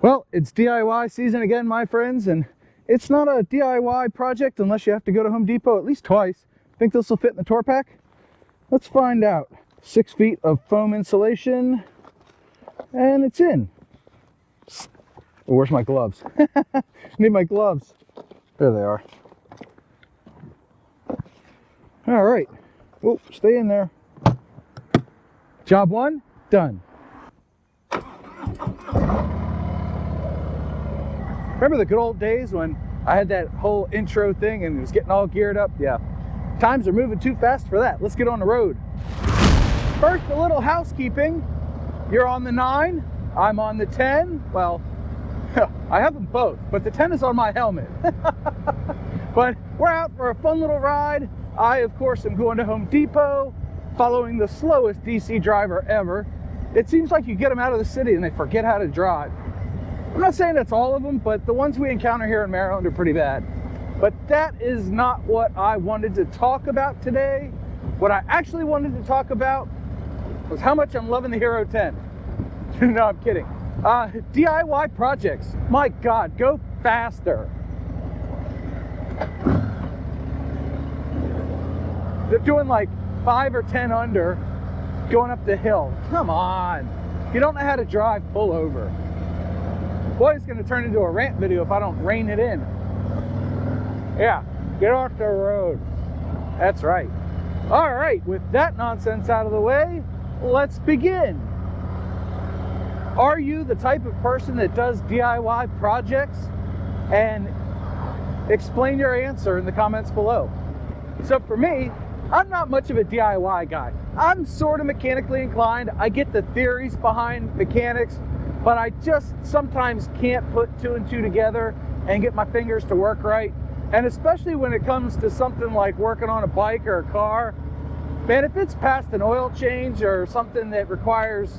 Well, it's DIY season again, my friends, and it's not a DIY project unless you have to go to Home Depot at least twice. Think this will fit in the tour pack? Let's find out. 6 feet of foam insulation, and it's in. Oh, where's my gloves? Need my gloves. There they are. All right. Oh, stay in there. Job one, done. Remember the good old days when I had that whole intro thing and it was getting all geared up? Yeah, times are moving too fast for that. Let's get on the road. First, a little housekeeping. You're on the 9, I'm on the 10. Well, I have them both, but the 10 is on my helmet. But we're out for a fun little ride. I, of course, am going to Home Depot, following the slowest DC driver ever. It seems like you get them out of the city and they forget how to drive. I'm not saying that's all of them, but the ones we encounter here in Maryland are pretty bad. But that is not what I wanted to talk about today. What I actually wanted to talk about was how much I'm loving the Hero 10. No, I'm kidding. DIY projects. My God, go faster. They're doing like 5 or 10 under going up the hill. Come on. If you don't know how to drive, pull over. Boy, it's going to turn into a rant video if I don't rein it in. Yeah, get off the road. That's right. All right, with that nonsense out of the way, let's begin. Are you the type of person that does DIY projects? And explain your answer in the comments below. So for me, I'm not much of a DIY guy. I'm sort of mechanically inclined. I get the theories behind mechanics, but I just sometimes can't put 2 and 2 together and get my fingers to work right. And especially when it comes to something like working on a bike or a car, man, if it's past an oil change or something that requires,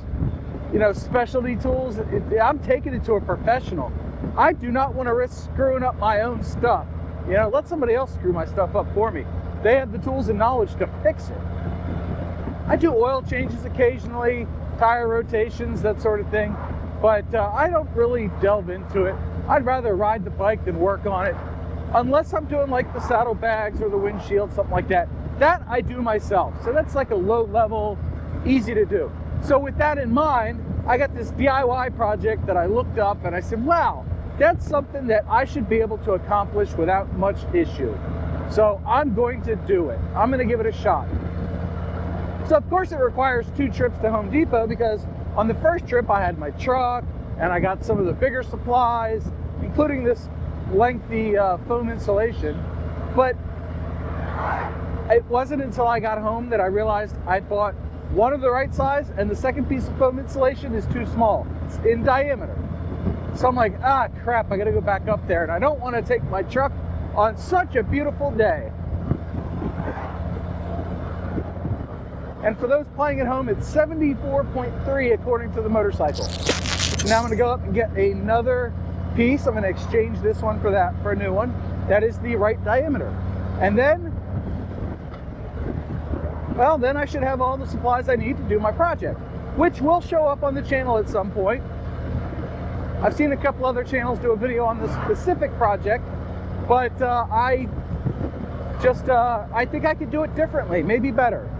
you know, specialty tools, I'm taking it to a professional. I do not want to risk screwing up my own stuff. You know, let somebody else screw my stuff up for me. They have the tools and knowledge to fix it. I do oil changes occasionally, tire rotations, that sort of thing. But I don't really delve into it. I'd rather ride the bike than work on it. Unless I'm doing like the saddlebags or the windshield, something like that. That I do myself. So that's like a low level, easy to do. So with that in mind, I got this DIY project that I looked up and I said, wow, that's something that I should be able to accomplish without much issue. So I'm going to do it. I'm going to give it a shot. So of course it requires 2 trips to Home Depot because on the first trip I had my truck and I got some of the bigger supplies, including this lengthy foam insulation. But it wasn't until I got home that I realized I bought one of the right size and the second piece of foam insulation is too small. It's in diameter. So I'm like, ah, crap, I gotta go back up there and I don't want to take my truck on such a beautiful day. And for those playing at home, it's 74.3 according to the motorcycle. Now I'm going to go up and get another piece. I'm going to exchange this one for a new one. That is the right diameter. And then, well, then I should have all the supplies I need to do my project, which will show up on the channel at some point. I've seen a couple other channels do a video on this specific project, but I think I could do it differently, maybe better.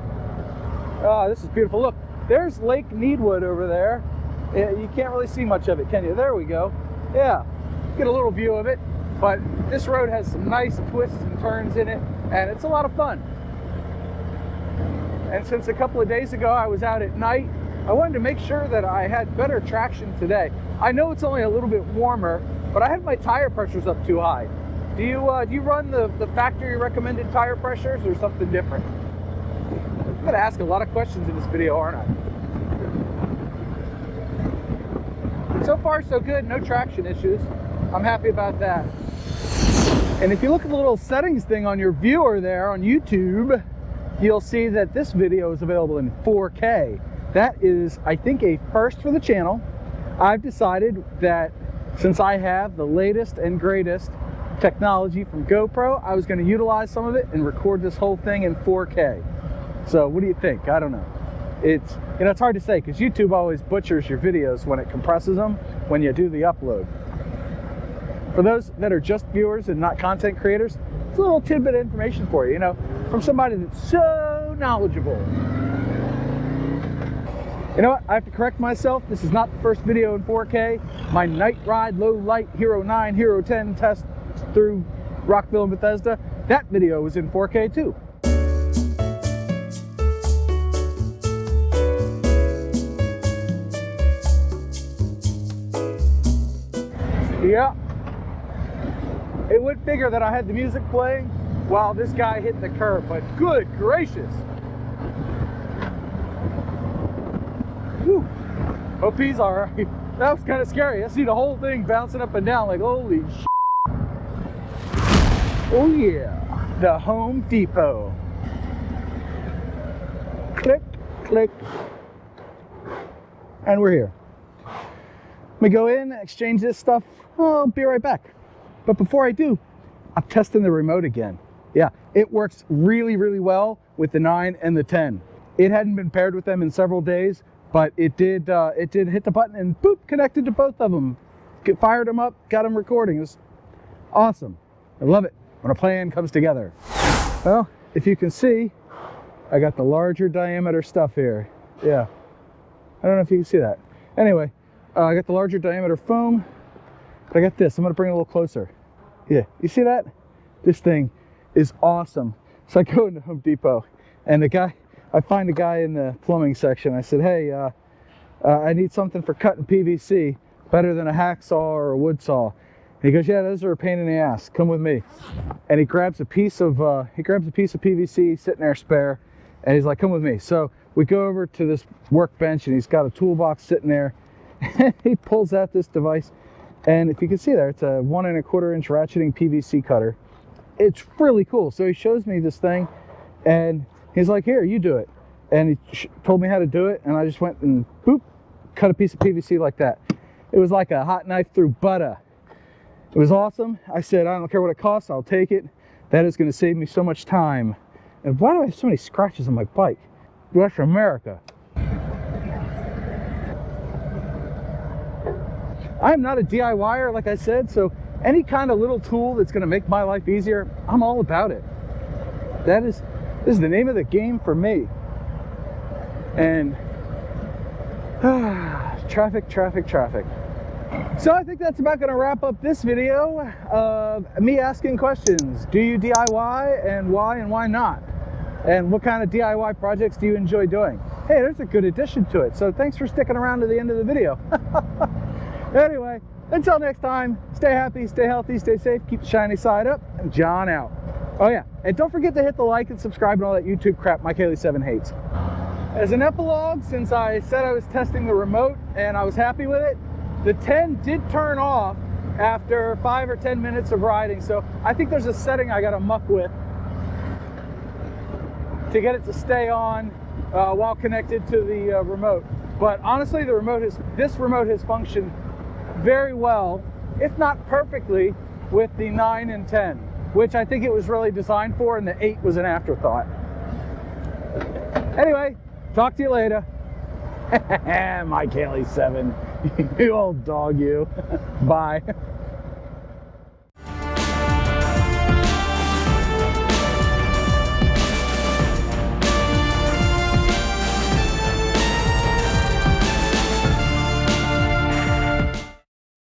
Oh, this is beautiful. Look, there's Lake Needwood over there. You can't really see much of it, can you? There we go. Yeah, get a little view of it. But this road has some nice twists and turns in it, and it's a lot of fun. And since a couple of days ago I was out at night, I wanted to make sure that I had better traction today. I know it's only a little bit warmer, but I had my tire pressures up too high. Do you run the factory recommended tire pressures or something different? I'm going to ask a lot of questions in this video, aren't I? So far, so good. No traction issues. I'm happy about that. And if you look at the little settings thing on your viewer there on YouTube, you'll see that this video is available in 4K. That is, I think, a first for the channel. I've decided that since I have the latest and greatest technology from GoPro, I was going to utilize some of it and record this whole thing in 4K. So what do you think? I don't know. it's, you know, it's hard to say because YouTube always butchers your videos when it compresses them when you do the upload. For those that are just viewers and not content creators, it's a little tidbit of information for you, you know, from somebody that's so knowledgeable. You know what? I have to correct myself. This is not the first video in 4K. My night ride, low light, Hero 9, Hero 10 test through Rockville and Bethesda, that video was in 4K too. Yeah. It would figure that I had the music playing while this guy hit the curb, but good gracious. Whew. Hope he's all right. That was kind of scary. I see the whole thing bouncing up and down like, holy shit. Oh yeah, the Home Depot. Click, click. And we're here. Let me go in, exchange this stuff. I'll be right back. But before I do, I'm testing the remote again. Yeah, it works really, really well with the 9 and the 10. It hadn't been paired with them in several days, but it did hit the button and boop, connected to both of them. Fired them up, got them recording. It was awesome. I love it when a plan comes together. Well, if you can see, I got the larger diameter stuff here. Yeah, I don't know if you can see that. Anyway, I got the larger diameter foam, but I got this. I'm gonna bring it a little closer. Yeah, you see that? This thing is awesome. So I go into Home Depot, and I find a guy in the plumbing section. I said, hey, I need something for cutting PVC, better than a hacksaw or a wood saw. And he goes, yeah, those are a pain in the ass. Come with me. And he grabs a piece of PVC sitting there spare, and he's like, come with me. So we go over to this workbench, and he's got a toolbox sitting there. And he pulls out this device, and if you can see there, it's a 1 1/4 inch ratcheting PVC cutter. It's really cool. So he shows me this thing, and he's like, here, you do it. And he told me how to do it, and I just went and boop, cut a piece of PVC like that. It was like a hot knife through butter. It was awesome. I said, I don't care what it costs, I'll take it. That is going to save me so much time. And why do I have so many scratches on my bike? That's America. I'm not a DIYer, like I said, so any kind of little tool that's going to make my life easier, I'm all about it. This is the name of the game for me. And traffic, traffic, traffic. So I think that's about going to wrap up this video of me asking questions. Do you DIY, and why not? And what kind of DIY projects do you enjoy doing? Hey, there's a good addition to it. So thanks for sticking around to the end of the video. Anyway, until next time, stay happy, stay healthy, stay safe, keep the shiny side up, and John out. Oh yeah, and don't forget to hit the like and subscribe and all that YouTube crap Mike Haley 7 hates. As an epilogue, since I said I was testing the remote and I was happy with it, the 10 did turn off after 5 or 10 minutes of riding, so I think there's a setting I gotta muck with to get it to stay on while connected to the remote. But honestly, this remote has functioned very well, if not perfectly, with the 9 and 10, which I think it was really designed for, and the 8 was an afterthought. Anyway, talk to you later. Mike Haley 7, you old dog, you. Bye.